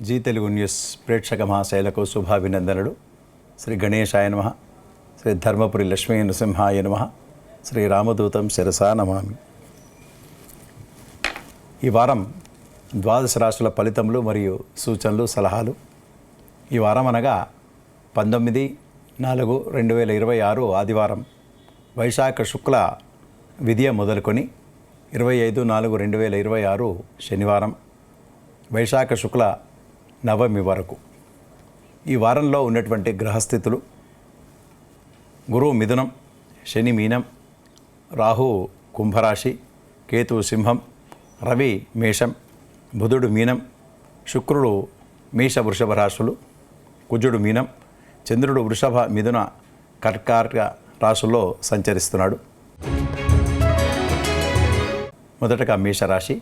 G Telugu news ప్రేక్షక మహాశైలకు శుభాభినందనలు. శ్రీ గణేశాయ నమః, శ్రీ ధర్మపురి లక్ష్మీ నృసింహాయ నమః, శ్రీ రామదూతం శిరసా నమామి. ఈ వారం ద్వాదశ రాశుల ఫలితములు మరియు సూచనలు, సలహాలు. ఈ వారం అనగా 19/4/2026 ఆదివారం వైశాఖ శుక్ల విద్య మొదలుకొని 25/4/2026 శనివారం వైశాఖ శుక్ల నవమి వరకు ఈ వారంలో ఉన్నటువంటి గ్రహస్థితులు: గురువు మిథునం, శని మీనం, రాహు కుంభరాశి, కేతువు సింహం, రవి మేషం, బుధుడు మీనం, శుక్రుడు మేష వృషభ రాశులు, కుజుడు మీనం, చంద్రుడు వృషభ మిథున కర్కాటక రాశుల్లో సంచరిస్తున్నాడు. మొదటగా మేషరాశి.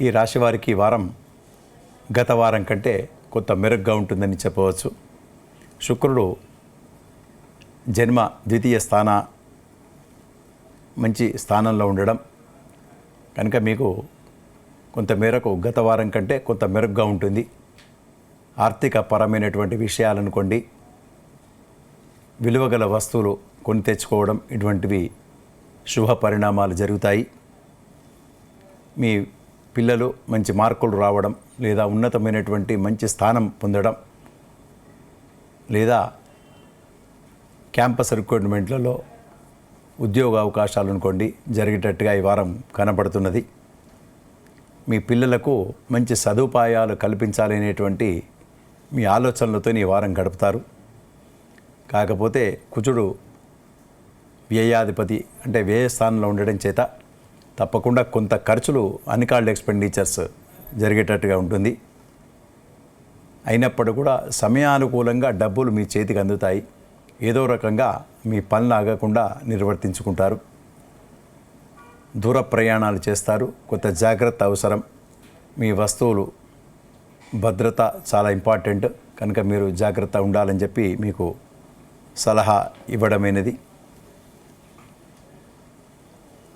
ఈ రాశి వారికి వారం గత వారం కంటే కొంత మెరుగ్గా ఉంటుందని చెప్పవచ్చు. శుక్రుడు జన్మ ద్వితీయ మంచి స్థానంలో ఉండడం కనుక మీకు కొంత మేరకు గత వారం కంటే కొంత మెరుగ్గా ఉంటుంది. ఆర్థిక పరమైనటువంటి విషయాలనుకోండి, విలువగల వస్తువులు కొని తెచ్చుకోవడం, ఇటువంటివి శుభ పరిణామాలు జరుగుతాయి. మీ పిల్లలు మంచి మార్కులు రావడం, లేదా ఉన్నతమైనటువంటి మంచి స్థానం పొందడం, లేదా క్యాంపస్ రిక్రూట్మెంట్లలో ఉద్యోగ అవకాశాలు అనుకోండి జరిగేటట్టుగా ఈ వారం కనబడుతున్నది. మీ పిల్లలకు మంచి సదుపాయాలు కల్పించాలనేటువంటి మీ ఆలోచనలతో ఈ వారం గడుపుతారు. కాకపోతే కుజుడు వ్యయాధిపతి, అంటే వ్యయ స్థానంలో ఉండడం చేత తప్పకుండా కొంత ఖర్చులు, అన్కాల్డ్ ఎక్స్పెండిచర్స్ జరిగేటట్టుగా ఉంటుంది. అయినప్పుడు కూడా సమయానుకూలంగా డబ్బులు మీ చేతికి అందుతాయి. ఏదో రకంగా మీ పనులు ఆగకుండా నిర్వర్తించుకుంటారు. దూర ప్రయాణాలు చేస్తారు. కొంత జాగ్రత్త అవసరం. మీ వస్తువులు భద్రత చాలా ఇంపార్టెంట్ కనుక మీరు జాగ్రత్త ఉండాలని చెప్పి మీకు సలహా ఇవ్వడమైనది.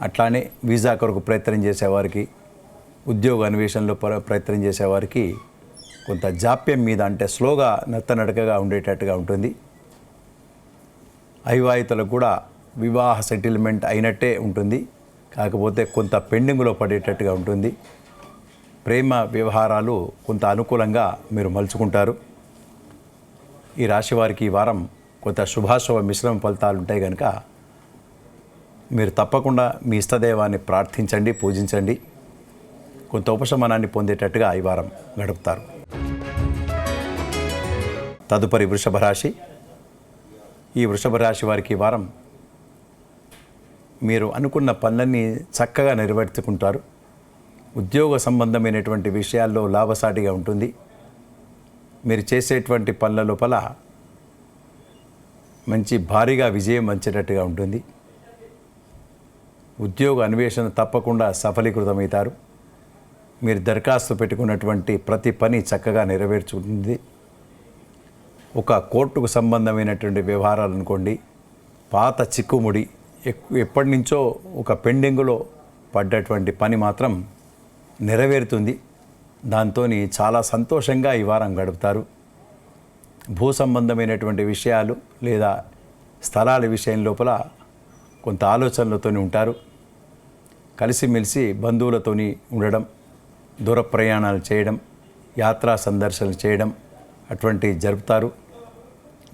అట్లానే వీసా కొరకు ప్రయత్నం చేసేవారికి, ఉద్యోగ అన్వేషణలో ప్రయత్నం చేసేవారికి కొంత జాప్యం మీద, అంటే స్లోగా నత్తనడకగా ఉండేటట్టుగా ఉంటుంది. అవివాహితులకు కూడా వివాహ సెటిల్మెంట్ అయినట్టే ఉంటుంది, కాకపోతే కొంత పెండింగ్లో పడేటట్టుగా ఉంటుంది. ప్రేమ వ్యవహారాలు కొంత అనుకూలంగా మీరు మలుచుకుంటారు. ఈ రాశి వారికి ఈ వారం కొంత శుభాశుభ మిశ్రమ ఫలితాలు ఉంటాయి కనుక మీరు తప్పకుండా మీ ఇష్టదైవాన్ని ప్రార్థించండి, పూజించండి. కొంత ఉపశమనాన్ని పొందేటట్టుగా ఈ వారం గడుపుతారు. తదుపరి వృషభ రాశి. ఈ వృషభ రాశి వారికి ఈ వారం మీరు అనుకున్న పనులన్నీ చక్కగా నెరవేర్చుకుంటారు. ఉద్యోగ సంబంధమైనటువంటి విషయాల్లో లాభసాటిగా ఉంటుంది. మీరు చేసేటువంటి పనుల లోపల మంచి భారీగా విజయం వచ్చేటట్టుగా ఉంటుంది. ఉద్యోగ అన్వేషణ తప్పకుండా సఫలీకృతమవుతారు. మీరు దరఖాస్తు పెట్టుకున్నటువంటి ప్రతి పని చక్కగా నెరవేర్చుకుంటుంది. ఒక కోర్టుకు సంబంధమైనటువంటి వ్యవహారాలు అనుకోండి, పాత చిక్కుముడి ఎప్పటి నుంచో ఒక పెండింగ్లో పడ్డటువంటి పని మాత్రం నెరవేరుతుంది. దాంతో చాలా సంతోషంగా ఈ వారం గడుపుతారు. భూ సంబంధమైనటువంటి విషయాలు లేదా స్థలాల విషయం లోపల కొంత ఆలోచనలతో ఉంటారు. కలిసిమెలిసి బంధువులతోని ఉండడం, దూర ప్రయాణాలు చేయడం, యాత్రా సందర్శనలు చేయడం అటువంటివి జరుపుతారు.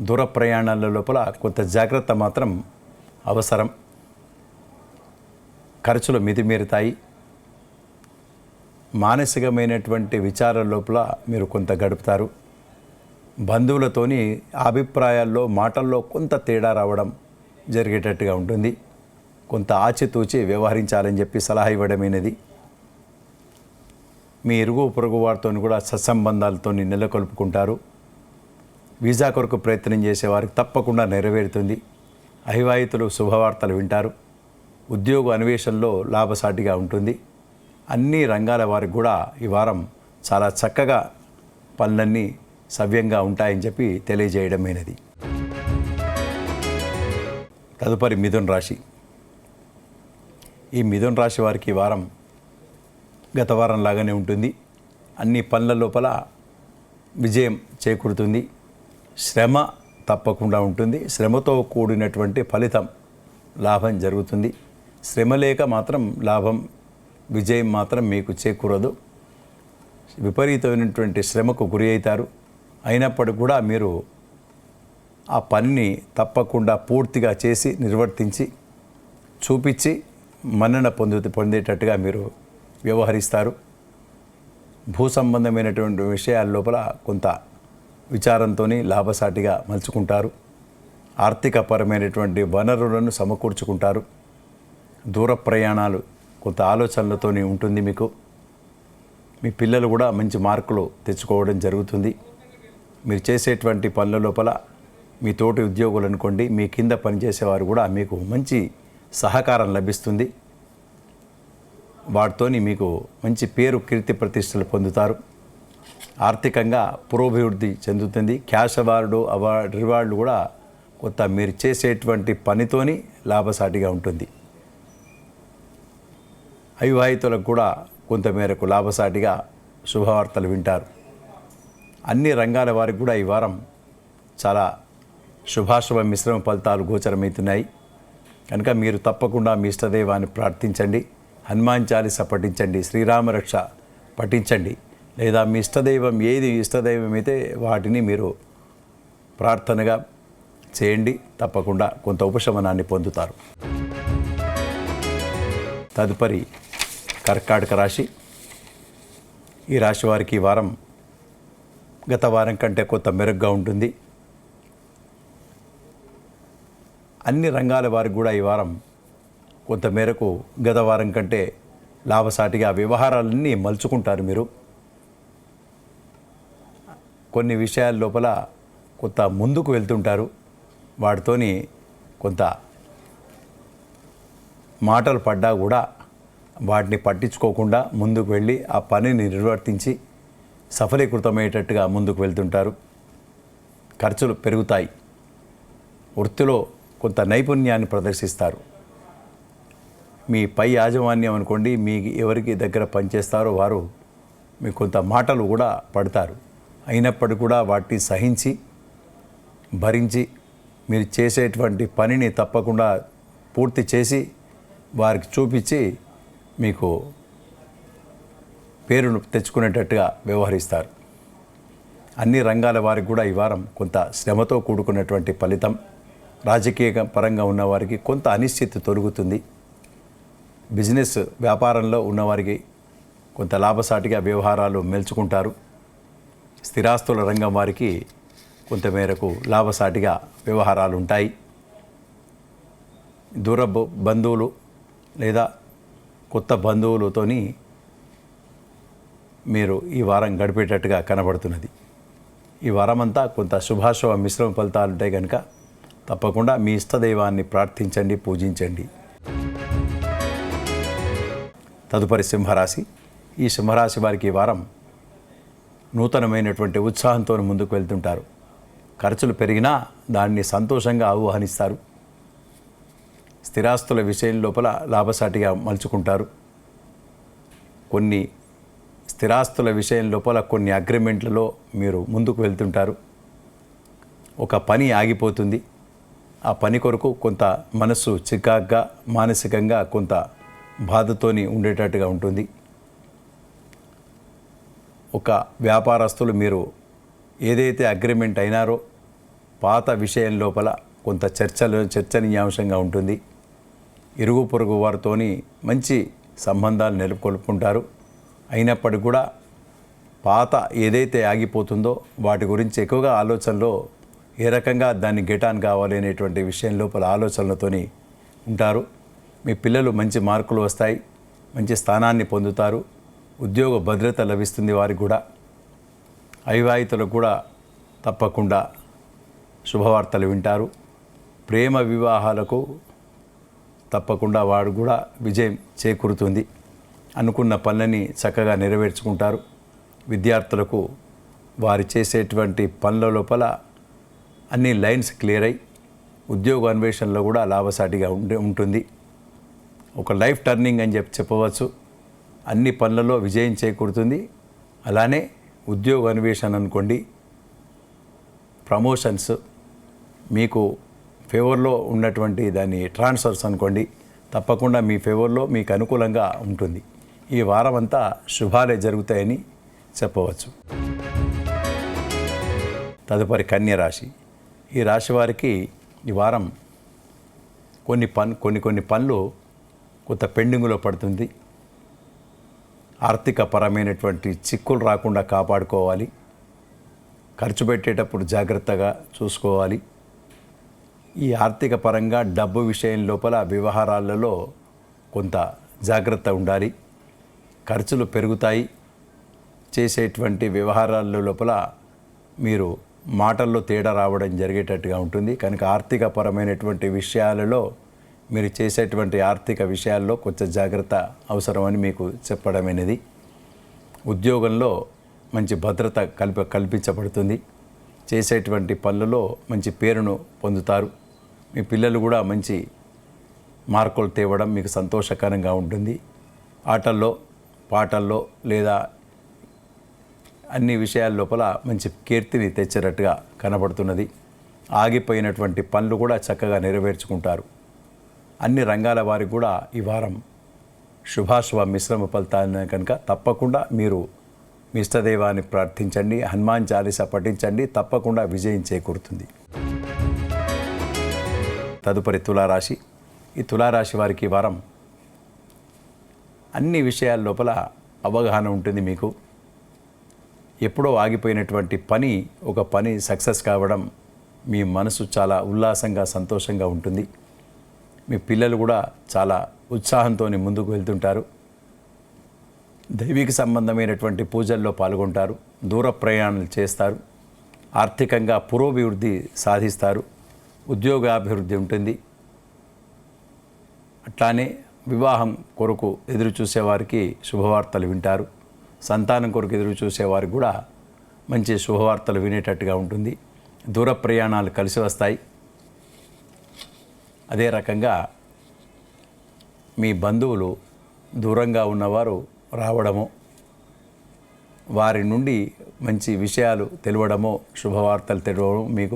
దూర ప్రయాణాల లోపల కొంత జాగ్రత్త మాత్రం అవసరం. ఖర్చులు మితిమీరుతాయి. మానసికమైనటువంటి విచారాల లోపల మీరు కొంత గడుపుతారు. బంధువులతోని అభిప్రాయాల్లో, మాటల్లో కొంత తేడా రావడం జరిగేటట్టుగా ఉంటుంది. కొంత ఆచితూచి వ్యవహరించాలని చెప్పి సలహా ఇవ్వడమైనది. మీ ఇరుగు పొరుగు వారితో కూడా సత్సంబంధాలతో నెలకొల్పుకుంటారు. వీసా కొరకు ప్రయత్నం చేసేవారికి తప్పకుండా నెరవేరుతుంది. అవివాహితులు శుభవార్తలు వింటారు. ఉద్యోగ అన్వేషణలో లాభసాటిగా ఉంటుంది. అన్ని రంగాల వారికి కూడా ఈ వారం చాలా చక్కగా పనులన్నీ సవ్యంగా ఉంటాయని చెప్పి తెలియజేయడమైనది. తదుపరి మిథున రాశి. ఈ మిథున రాశి వారికి ఈ వారం గత వారం లాగానే ఉంటుంది. అన్ని పనుల లోపల విజయం చేకూరుతుంది. శ్రమ తప్పకుండా ఉంటుంది. శ్రమతో కూడినటువంటి ఫలితం లాభం జరుగుతుంది. శ్రమ లేక మాత్రం లాభం విజయం మాత్రం మీకు చేకూరదు. విపరీతమైనటువంటి శ్రమకు గురి అవుతారు. అయినప్పటికీ కూడా మీరు ఆ పనిని తప్పకుండా పూర్తిగా చేసి నిర్వర్తించి చూపించి మన్నన పొందేటట్టుగా మీరు వ్యవహరిస్తారు. భూ సంబంధమైనటువంటి విషయాల లోపల కొంత విచారంతో లాభసాటిగా మలుచుకుంటారు. ఆర్థికపరమైనటువంటి వనరులను సమకూర్చుకుంటారు. దూర ప్రయాణాలు కొంత ఆలోచనలతో ఉంటుంది మీకు. మీ పిల్లలు కూడా మంచి మార్కులు తెచ్చుకోవడం జరుగుతుంది. మీరు చేసేటువంటి పనుల లోపల మీ తోటి ఉద్యోగులు అనుకోండి, మీ కింద పనిచేసేవారు కూడా మీకు మంచి సహకారం లభిస్తుంది. వాటితోని మీకు మంచి పేరు కీర్తి ప్రతిష్టలు పొందుతారు. ఆర్థికంగా పురోభివృద్ధి చెందుతుంది. క్యాష్ రివార్డు కూడా కొంత మీరు చేసేటువంటి పనితోని లాభసాటిగా ఉంటుంది. అవివాహితులకు కూడా కొంతమేరకు లాభసాటిగా శుభవార్తలు వింటారు. అన్ని రంగాల వారికి కూడా ఈ వారం చాలా శుభాశుభ మిశ్రమ ఫలితాలు గోచరమవుతున్నాయి. కనుక మీరు తప్పకుండా మీ ఇష్టదైవాన్ని ప్రార్థించండి. హనుమాన్ చాలీస పఠించండి. శ్రీరామ రక్ష పఠించండి. లేదా మీ ఇష్టదైవం ఏది ఇష్టదైవం అయితే వాటిని మీరు ప్రార్థనగా చేయండి. తప్పకుండా కొంత ఉపశమనాన్ని పొందుతారు. తదుపరి కర్కాటక రాశి. ఈ రాశి వారికి ఈ వారం గత వారం కంటే కొంత మెరుగ్గా ఉంటుంది. అన్ని రంగాల వారికి కూడా ఈ వారం కొంత మేరకు గత వారం కంటే లాభసాటిగా వ్యవహారాలన్నీ మలుచుకుంటారు. మీరు కొన్ని విషయాల లోపల కొంత ముందుకు వెళ్తుంటారు. వాటితోని కొంత మాటలు పడ్డా కూడా వాటిని పట్టించుకోకుండా ముందుకు వెళ్ళి ఆ పనిని నిర్వర్తించి సఫలీకృతమయ్యేటట్టుగా ముందుకు వెళ్తుంటారు. ఖర్చులు పెరుగుతాయి. వృత్తిలో కొంత నైపుణ్యాన్ని ప్రదర్శిస్తారు. మీ పై యాజమాన్యం అనుకోండి, మీ ఎవరికి దగ్గర పనిచేస్తారో వారు మీకు కొంత మాటలు కూడా పడతారు. అయినప్పటికీ కూడా వాటిని సహించి భరించి మీరు చేసేటువంటి పనిని తప్పకుండా పూర్తి చేసి వారికి చూపించి మీకు పేరును తెచ్చుకునేటట్టుగా వ్యవహరిస్తారు. అన్ని రంగాల వారికి కూడా ఈ వారం కొంత శ్రమతో కూడుకున్నటువంటి ఫలితం. రాజకీయ పరంగా ఉన్నవారికి కొంత అనిశ్చితి తొలగుతుంది. బిజినెస్ వ్యాపారంలో ఉన్నవారికి కొంత లాభసాటిగా వ్యవహారాలు మెలుచుకుంటారు. స్థిరాస్తుల రంగం వారికి కొంతమేరకు లాభసాటిగా వ్యవహారాలు ఉంటాయి. దూర బంధువులు లేదా కొత్త బంధువులతోని మీరు ఈ వారం గడిపేటట్టుగా కనబడుతున్నది. ఈ వారమంతా కొంత శుభాశుభ మిశ్రమ ఫలితాలు ఉంటాయి కనుక తప్పకుండా మీ ఇష్టదైవాన్ని ప్రార్థించండి, పూజించండి. తదుపరి సింహరాశి. ఈ సింహరాశి వారికి ఈ వారం నూతనమైనటువంటి ఉత్సాహంతో ముందుకు వెళ్తుంటారు. ఖర్చులు పెరిగినా దాన్ని సంతోషంగా ఆహ్వానిస్తారు. స్థిరాస్తుల విషయం లోపల లాభసాటిగా మలుచుకుంటారు. కొన్ని స్థిరాస్తుల విషయం లోపల కొన్ని అగ్రిమెంట్లలో మీరు ముందుకు వెళ్తుంటారు. ఒక పని ఆగిపోతుంది. ఆ పని కొరకు కొంత మనస్సు చికాగ్గా మానసికంగా కొంత బాధతోని ఉండేటట్టుగా ఉంటుంది. ఒక వ్యాపారస్తులు మీరు ఏదైతే అగ్రిమెంట్ అయినారో పాత విషయం లోపల కొంత చర్చనీయాంశంగా ఉంటుంది. ఇరుగు పొరుగు వారితోని మంచి సంబంధాలు నెలకొల్పుకుంటారు. అయినప్పటికీ కూడా పాత ఏదైతే ఆగిపోతుందో వాటి గురించి ఎక్కువగా ఆలోచనలో ఏ రకంగా దాన్ని గెటాన్ కావాలి అనేటువంటి విషయం లోపల ఆలోచనలతోని ఉంటారు. మీ పిల్లలు మంచి మార్కులు వస్తాయి, మంచి స్థానాన్ని పొందుతారు. ఉద్యోగ భద్రత లభిస్తుంది వారికి కూడా. అవివాహితులకు కూడా తప్పకుండా శుభవార్తలు వింటారు. ప్రేమ వివాహాలకు తప్పకుండా వాడు కూడా విజయం చేకూరుతుంది. అనుకున్న పనులని చక్కగా నెరవేర్చుకుంటారు. విద్యార్థులకు వారు చేసేటువంటి పనుల లోపల అన్ని లైన్స్ క్లియర్ అయి ఉద్యోగ అన్వేషణలో కూడా లాభసాటిగా ఉంటుంది. ఒక లైఫ్ టర్నింగ్ అని చెప్పవచ్చు. అన్ని పనులలో విజయం చేకూరుతుంది. అలానే ఉద్యోగ అన్వేషణ అనుకోండి, ప్రమోషన్స్, మీకు ఫేవర్లో ఉన్నటువంటి దాన్ని ట్రాన్స్ఫర్స్ అనుకోండి, తప్పకుండా మీ ఫేవర్లో మీకు అనుకూలంగా ఉంటుంది. ఈ వారం అంతా శుభాలే జరుగుతాయని చెప్పవచ్చు. తదుపరి కన్య రాశి. ఈ రాశి వారికి ఈ వారం కొన్ని పనులు కొంత పెండింగ్లో పడుతుంది. ఆర్థిక పరమైనటువంటి చిక్కులు రాకుండా కాపాడుకోవాలి. ఖర్చు పెట్టేటప్పుడు జాగ్రత్తగా చూసుకోవాలి. ఈ ఆర్థిక పరంగా డబ్బు విషయం లోపల వ్యవహారాలలో కొంత జాగ్రత్త ఉండాలి. ఖర్చులు పెరుగుతాయి. చేసేటువంటి వ్యవహారాల లోపల మీరు మాటల్లో తేడా రావడం జరిగేటట్టుగా ఉంటుంది. కనుక ఆర్థిక పరమైనటువంటి విషయాలలో మీరు చేసేటువంటి ఆర్థిక విషయాల్లో కొంచెం జాగ్రత్త అవసరమని మీకు చెప్పడమైనది. ఉద్యోగంలో మంచి భద్రత కల్పించబడుతుంది. చేసేటువంటి పనులలో మంచి పేరును పొందుతారు. మీ పిల్లలు కూడా మంచి మార్కులు తేవడం మీకు సంతోషకరంగా ఉంటుంది. ఆటల్లో, పాటల్లో లేదా అన్ని విషయాల లోపల మంచి కీర్తిని తెచ్చేటట్టుగా కనబడుతున్నది. ఆగిపోయినటువంటి పనులు కూడా చక్కగా నెరవేర్చుకుంటారు. అన్ని రంగాల వారికి కూడా ఈ వారం శుభాశుభ మిశ్రమ ఫలితాన్ని కనుక తప్పకుండా మీరు మీ ఇష్టదైవాన్ని ప్రార్థించండి, హనుమాన్ చాలీసా పఠించండి, తప్పకుండా విజయం చేకూరుతుంది. తదుపరి తులారాశి. ఈ తులారాశి వారికి ఈ వారం అన్ని విషయాల లోపల అవగాహన ఉంటుంది. మీకు ఎప్పుడో ఆగిపోయినటువంటి ఒక పని సక్సెస్ కావడం మీ మనసు చాలా ఉల్లాసంగా సంతోషంగా ఉంటుంది. మీ పిల్లలు కూడా చాలా ఉత్సాహంతో ముందుకు వెళ్తుంటారు. దైవిక సంబంధమైనటువంటి పూజల్లో పాల్గొంటారు. దూర ప్రయాణాలు చేస్తారు. ఆర్థికంగా పురోభివృద్ధి సాధిస్తారు. ఉద్యోగాభివృద్ధి ఉంటుంది. అట్లానే వివాహం కొరకు ఎదురు చూసేవారికి శుభవార్తలు వింటారు. సంతానం కొరకు ఎదురు చూసేవారికి కూడా మంచి శుభవార్తలు వినేటట్టుగా ఉంటుంది. దూర ప్రయాణాలు కలిసి వస్తాయి. అదే రకంగా మీ బంధువులు దూరంగా ఉన్నవారు రావడము, వారి నుండి మంచి విషయాలు తెలియడమో, శుభవార్తలు తెలియడం మీకు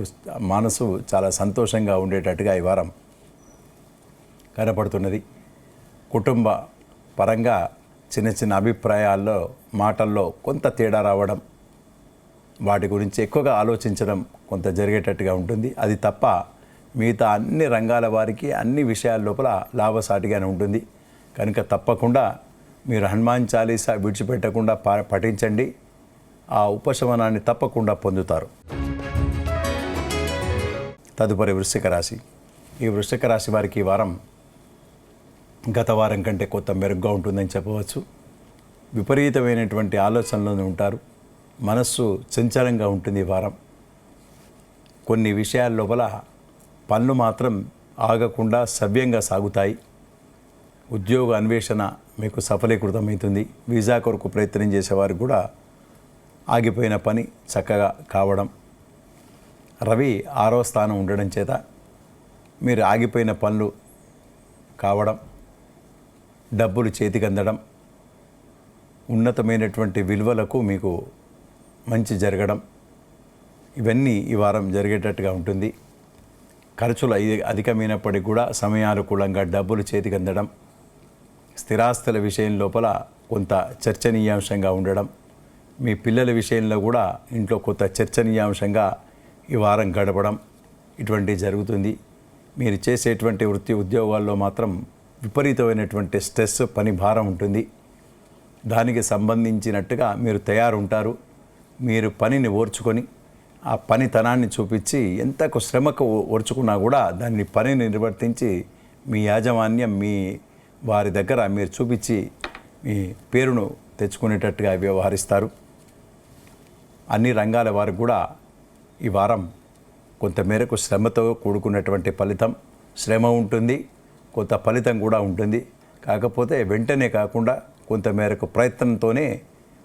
మనసు చాలా సంతోషంగా ఉండేటట్టుగా ఈ వారం కనపడుతున్నది. కుటుంబ పరంగా చిన్న చిన్న అభిప్రాయాల్లో, మాటల్లో కొంత తేడా రావడం, వాటి గురించి ఎక్కువగా ఆలోచించడం కొంత జరిగేటట్టుగా ఉంటుంది. అది తప్ప మిగతా అన్ని రంగాల వారికి అన్ని విషయాల లోపల లాభసాటిగానే ఉంటుంది. కనుక తప్పకుండా మీరు హనుమాన్ చాలీసా విడిచిపెట్టకుండా పఠించండి. ఆ ఉపశమనాన్ని తప్పకుండా పొందుతారు. తదుపరి వృశ్చిక రాశి. ఈ వృశ్చిక రాశి వారికి ఈ వారం గత వారం కంటే కొంత మెరుగ్గా ఉంటుందని చెప్పవచ్చు. విపరీతమైనటువంటి ఆలోచనలు ఉంటారు. మనస్సు చంచలంగా ఉంటుంది ఈ వారం. కొన్ని విషయాల లోపల పనులు మాత్రం ఆగకుండా సవ్యంగా సాగుతాయి. ఉద్యోగ అన్వేషణ మీకు సఫలీకృతమవుతుంది. వీసా కొరకు ప్రయత్నం చేసేవారికి కూడా ఆగిపోయిన పని చక్కగా కావడం. రవి 6వ స్థానం ఉండడం చేత మీరు ఆగిపోయిన పనులు కావడం, డబ్బులు చేతికి అందడం, ఉన్నతమైనటువంటి విలువలకు మీకు మంచి జరగడం, ఇవన్నీ ఈ వారం జరిగేటట్టుగా ఉంటుంది. ఖర్చులు అధికమైనప్పటికీ కూడా సమయానుకూలంగా డబ్బులు చేతికి అందడం, స్థిరాస్తుల విషయం లోపల కొంత చర్చనీయాంశంగా ఉండడం, మీ పిల్లల విషయంలో కూడా ఇంట్లో కొంత చర్చనీయాంశంగా ఈ వారం గడపడం, ఇటువంటివి జరుగుతుంది. మీరు చేసేటువంటి వృత్తి ఉద్యోగాల్లో మాత్రం విపరీతమైనటువంటి స్ట్రెస్, పని భారం ఉంటుంది. దానికి సంబంధించినట్టుగా మీరు తయారుంటారు. మీరు పనిని ఓర్చుకొని ఆ పనితనాన్ని చూపించి ఎంతకు శ్రమకు ఓర్చుకున్నా కూడా దాన్ని పనిని నిర్వర్తించి మీ యాజమాన్యం మీ వారి దగ్గర మీరు చూపించి మీ పేరును తెచ్చుకునేటట్టుగా వ్యవహరిస్తారు. అన్ని రంగాల వారికి కూడా ఈ వారం కొంతమేరకు శ్రమతో కూడుకున్నటువంటి ఫలితం, శ్రమ ఉంటుంది, కొంత ఫలితం కూడా ఉంటుంది. కాకపోతే వెంటనే కాకుండా కొంతమేరకు ప్రయత్నంతోనే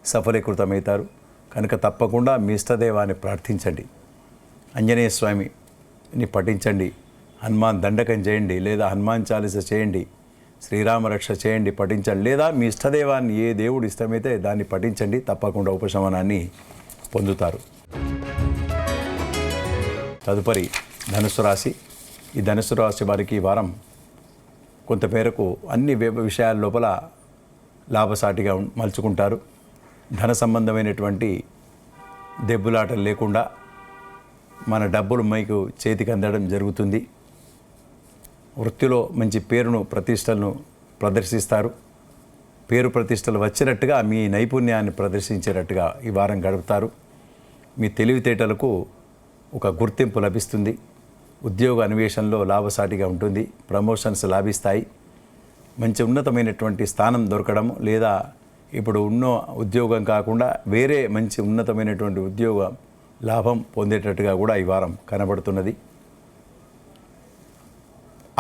సఫలీకృతమవుతారు. కనుక తప్పకుండా మీ ఇష్టదైవాన్ని ప్రార్థించండి, ఆంజనేయ స్వామిని పఠించండి, హనుమాన్ దండకం చేయండి లేదా హనుమాన్ చాలీస చేయండి. శ్రీరామ రక్ష చేయండి, పఠించండి. లేదా మీ ఇష్టదైవాన్ని ఏ దేవుడు ఇష్టమైతే దాన్ని పఠించండి, తప్పకుండా ఉపశమనాన్ని పొందుతారు. తదుపరి ధనుసు రాశి. ఈ ధనుసు రాశి వారికి ఈ వారం కొంతమేరకు అన్ని విషయాల లోపల లాభసాటిగా మలుచుకుంటారు. ధన సంబంధమైనటువంటి దెబ్బలాటలు లేకుండా మన డబ్బులు మీకు చేతికి అందడం జరుగుతుంది. వృత్తిలో మంచి పేరును ప్రతిష్టలను ప్రదర్శిస్తారు. పేరు ప్రతిష్టలు వచ్చినట్టుగా మీ నైపుణ్యాన్ని ప్రదర్శించేటట్టుగా ఈ వారం గడుపుతారు. మీ తెలివితేటలకు ఒక గుర్తింపు లభిస్తుంది. ఉద్యోగ అన్వేషణలో లాభసాటిగా ఉంటుంది. ప్రమోషన్స్ లాభిస్తాయి. మంచి ఉన్నతమైనటువంటి స్థానం దొరకడం, లేదా ఇప్పుడు ఉన్న ఉద్యోగం కాకుండా వేరే మంచి ఉన్నతమైనటువంటి ఉద్యోగ లాభం పొందేటట్టుగా కూడా ఈ వారం కనబడుతున్నది.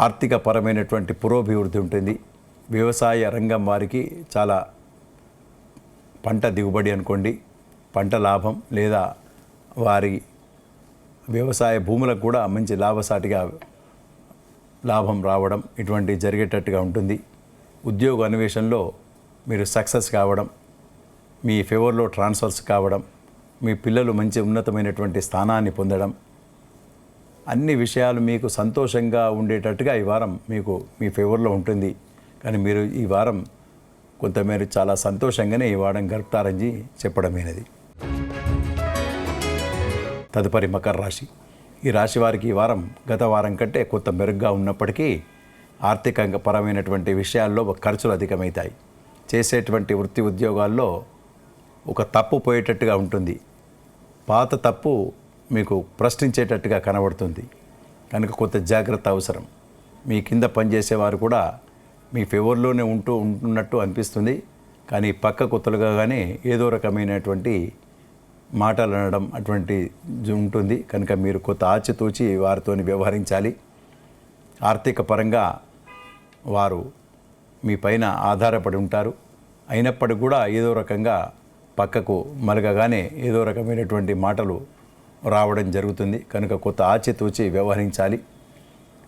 ఆర్థిక పరమైనటువంటి పురోభివృద్ధి ఉంటుంది. వ్యవసాయ రంగం వారికి చాలా పంట దిగుబడి అనుకోండి, పంట లాభం, లేదా వారి వ్యవసాయ భూములకు కూడా మంచి లాభసాటిగా లాభం రావడం ఇటువంటి జరిగేటట్టుగా ఉంటుంది. ఉద్యోగ అన్వేషణలో మీరు సక్సెస్ కావడం, మీ ఫేవర్లో ట్రాన్స్ఫర్స్ కావడం, మీ పిల్లలు మంచి ఉన్నతమైనటువంటి స్థానాన్ని పొందడం, అన్ని విషయాలు మీకు సంతోషంగా ఉండేటట్టుగా ఈ వారం మీకు మీ ఫేవర్లో ఉంటుంది. కానీ మీరు ఈ వారం కొంతమేర చాలా సంతోషంగానే ఈ వారం గడుపుతారని చెప్పడమైనది. తదుపరి మకర రాశి. ఈ రాశి వారికి ఈ వారం గత వారం కంటే కొంత మెరుగ్గా ఉన్నప్పటికీ ఆర్థిక పరమైనటువంటి విషయాల్లో ఖర్చులు అధికమవుతాయి. చేసేటువంటి వృత్తి ఉద్యోగాల్లో ఒక తప్పు పోయేటట్టుగా ఉంటుంది. పాత తప్పు మీకు ప్రశ్నించేటట్టుగా కనబడుతుంది. కనుక కొంత జాగ్రత్త అవసరం. మీ కింద పనిచేసేవారు కూడా మీ ఫేవర్లోనే ఉంటున్నట్టు అనిపిస్తుంది. కానీ పక్క కొత్తలుగానే ఏదో రకమైనటువంటి మాటలు అనడం అటువంటి ఉంటుంది. కనుక మీరు కొంత ఆచితూచి వారితో వ్యవహరించాలి. ఆర్థిక పరంగా వారు మీ పైన ఆధారపడి ఉంటారు. అయినప్పటికీ కూడా ఏదో రకంగా పక్కకు మలగగానే ఏదో రకమైనటువంటి మాటలు రావడం జరుగుతుంది. కనుక కొంత ఆచితూచి వ్యవహరించాలి.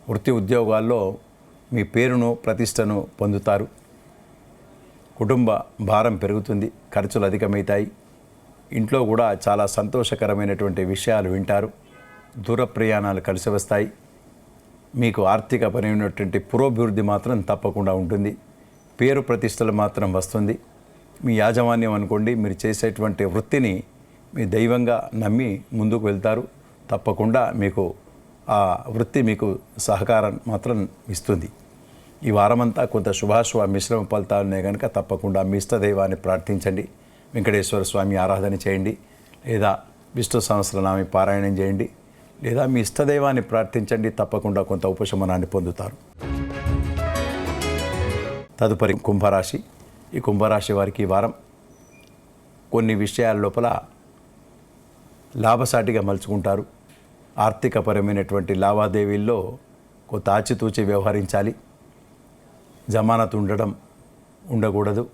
వృత్తి ఉద్యోగాల్లో మీ పేరును ప్రతిష్టను పొందుతారు. కుటుంబ భారం పెరుగుతుంది. ఖర్చులు అధికమవుతాయి. ఇంట్లో కూడా చాలా సంతోషకరమైనటువంటి విషయాలు వింటారు. దూర ప్రయాణాలు కలిసి వస్తాయి. మీకు ఆర్థిక పరమైనటువంటి పురోభివృద్ధి మాత్రం తప్పకుండా ఉంటుంది. పేరు ప్రతిష్టలు మాత్రం వస్తుంది. మీ యాజమాన్యం అనుకోండి, మీరు చేసేటువంటి వృత్తిని మీ దైవంగా నమ్మి ముందుకు వెళ్తారు. తప్పకుండా మీకు ఆ వృత్తి మీకు సహకారం మాత్రం ఇస్తుంది. ఈ వారమంతా కొంత శుభాశుభ మిశ్రమ ఫలితాలున్నాయి కనుక తప్పకుండా మీ ఇష్టదైవాన్ని ప్రార్థించండి. వెంకటేశ్వర స్వామి ఆరాధన చేయండి, లేదా విష్ణు సహస్రనామ పారాయణం చేయండి, లేదా మీ ఇష్టదైవాన్ని ప్రార్థించండి. తప్పకుండా కొంత ఉపశమనాన్ని పొందుతారు. తదుపరి కుంభరాశి. ఈ కుంభరాశి వారికి ఈ వారం కొన్ని విషయాల లోపల లాభసాటిగా మలుచుకుంటారు. ఆర్థికపరమైనటువంటి లావాదేవీల్లో కొంత ఆచితూచి వ్యవహరించాలి. జమానత్ ఉండకూడదు.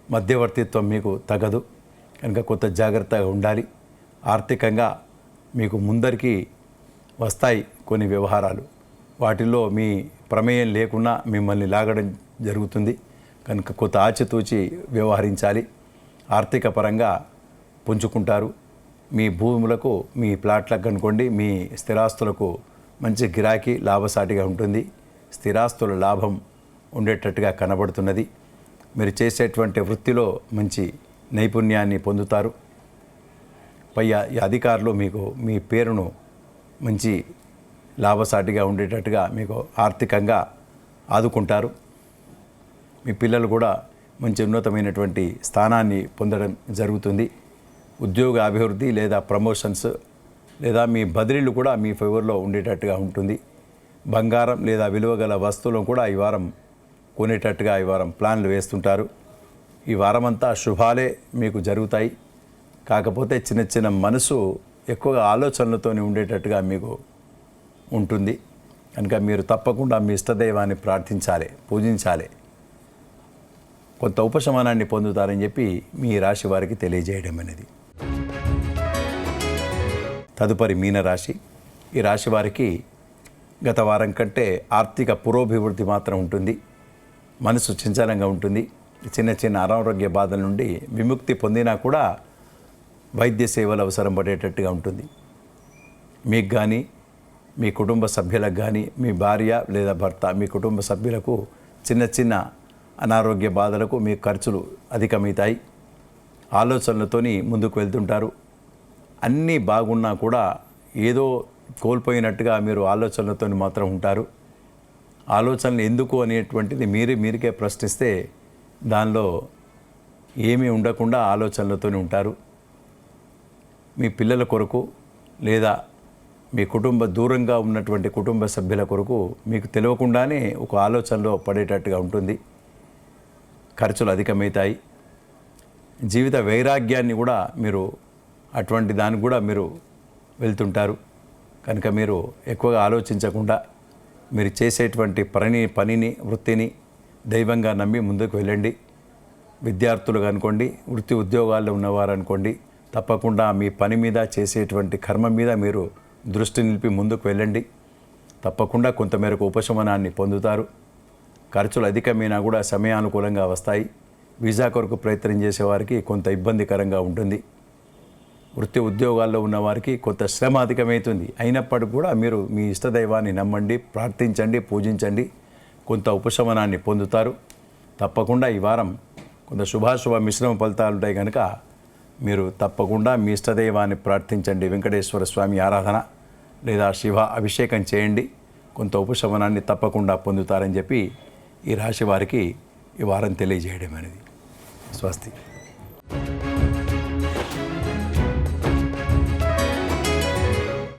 మధ్యవర్తిత్వం మీకు తగదు. కనుక కొంత జాగ్రత్తగా ఉండాలి. ఆర్థికంగా మీకు ముందరికి వస్తాయి కొన్ని వ్యవహారాలు. వాటిల్లో మీ ప్రమేయం లేకుండా మిమ్మల్ని లాగడం జరుగుతుంది. కనుక కొంత ఆచితూచి వ్యవహరించాలి. ఆర్థిక పరంగా పుంజుకుంటారు. మీ భూములకు, మీ ప్లాట్లకు కనుకోండి, మీ స్థిరాస్తులకు మంచి గిరాకీ లాభసాటిగా ఉంటుంది. స్థిరాస్తుల లాభం ఉండేటట్టుగా కనబడుతున్నది. మీరు చేసేటువంటి వృత్తిలో మంచి నైపుణ్యాన్ని పొందుతారు. పై అధికారులు మీకు మీ పేరును మంచి లాభసాటిగా ఉండేటట్టుగా మీకు ఆర్థికంగా ఆదుకుంటారు. మీ పిల్లలు కూడా మంచి ఉన్నతమైనటువంటి స్థానాన్ని పొందడం జరుగుతుంది. ఉద్యోగ అభివృద్ధి లేదా ప్రమోషన్స్ లేదా మీ బదిలీలు కూడా మీ ఫేవర్లో ఉండేటట్టుగా ఉంటుంది. బంగారం లేదా విలువగల వస్తువులను కూడా ఈ వారం కొనేటట్టుగా ఈ వారం ప్లాన్లు వేస్తుంటారు. ఈ వారమంతా శుభాలే మీకు జరుగుతాయి. కాకపోతే చిన్న చిన్న మనసు ఎక్కువగా ఆలోచనలతో ఉండేటట్టుగా మీకు ఉంటుంది. కనుక మీరు తప్పకుండా మీ ఇష్టదైవాన్ని ప్రార్థించాలి, పూజించాలి. కొంత ఉపశమనాన్ని పొందుతారని చెప్పి మీ రాశి వారికి తెలియజేయడం అనేది. తదుపరి మీనరాశి. ఈ రాశి వారికి గత వారం కంటే ఆర్థిక పురోభివృద్ధి మాత్రం ఉంటుంది. మనసు చంచలంగా ఉంటుంది. చిన్న చిన్న అనారోగ్య బాధల నుండి విముక్తి పొందినా కూడా వైద్య సేవలు అవసరం పడేటట్టుగా ఉంటుంది. మీకు కానీ మీ కుటుంబ సభ్యులకు కానీ మీ భార్య లేదా భర్త మీ కుటుంబ సభ్యులకు చిన్న చిన్న అనారోగ్య బాధలకు మీ ఖర్చులు అధికమవుతాయి. ఆలోచనలతోని ముందుకు వెళ్తుంటారు. అన్నీ బాగున్నా కూడా ఏదో కోల్పోయినట్టుగా మీరు ఆలోచనలతో మాత్రం ఉంటారు. ఆలోచనలు ఎందుకు అనేటువంటిది మీరికే ప్రశ్నిస్తే దానిలో ఏమీ ఉండకుండా ఆలోచనలతో ఉంటారు. మీ పిల్లల కొరకు లేదా మీ దూరంగా ఉన్నటువంటి కుటుంబ సభ్యుల కొరకు మీకు తెలియకుండానే ఒక ఆలోచనలో పడేటట్టుగా ఉంటుంది. ఖర్చులు అధికమవుతాయి. జీవిత వైరాగ్యాన్ని కూడా మీరు అటువంటి దానికి కూడా మీరు వెళ్తుంటారు. కనుక మీరు ఎక్కువగా ఆలోచించకుండా మీరు చేసేటువంటి పనిని వృత్తిని దైవంగా నమ్మి ముందుకు వెళ్ళండి. విద్యార్థులు అనుకోండి, వృత్తి ఉద్యోగాల్లో ఉన్నవారు అనుకోండి, తప్పకుండా మీ పని మీద చేసేటువంటి కర్మ మీద మీరు దృష్టి నిలిపి ముందుకు వెళ్ళండి. తప్పకుండా కొంతమేరకు ఉపశమనాన్ని పొందుతారు. ఖర్చులు అధికమైనా కూడా సమయానుకూలంగా వస్తాయి. వీసా కొరకు ప్రయత్నం చేసేవారికి కొంత ఇబ్బందికరంగా ఉంటుంది. వృత్తి ఉద్యోగాల్లో ఉన్నవారికి కొంత శ్రమ అధికమవుతుంది. అయినప్పటికీ కూడా మీరు మీ ఇష్టదైవాన్ని నమ్మండి, ప్రార్థించండి, పూజించండి. కొంత ఉపశమనాన్ని పొందుతారు. తప్పకుండా ఈ వారం కొంత శుభాశుభ మిశ్రమ ఫలితాలు ఉంటాయి కనుక మీరు తప్పకుండా మీ ఇష్టదైవాన్ని ప్రార్థించండి. వెంకటేశ్వర స్వామి ఆరాధన లేదా శివ అభిషేకం చేయండి. కొంత ఉపశమనాన్ని తప్పకుండా పొందుతారని చెప్పి ఈ రాశి వారికి ఈ వారం తెలియజేయడం అనేది. స్వస్తి.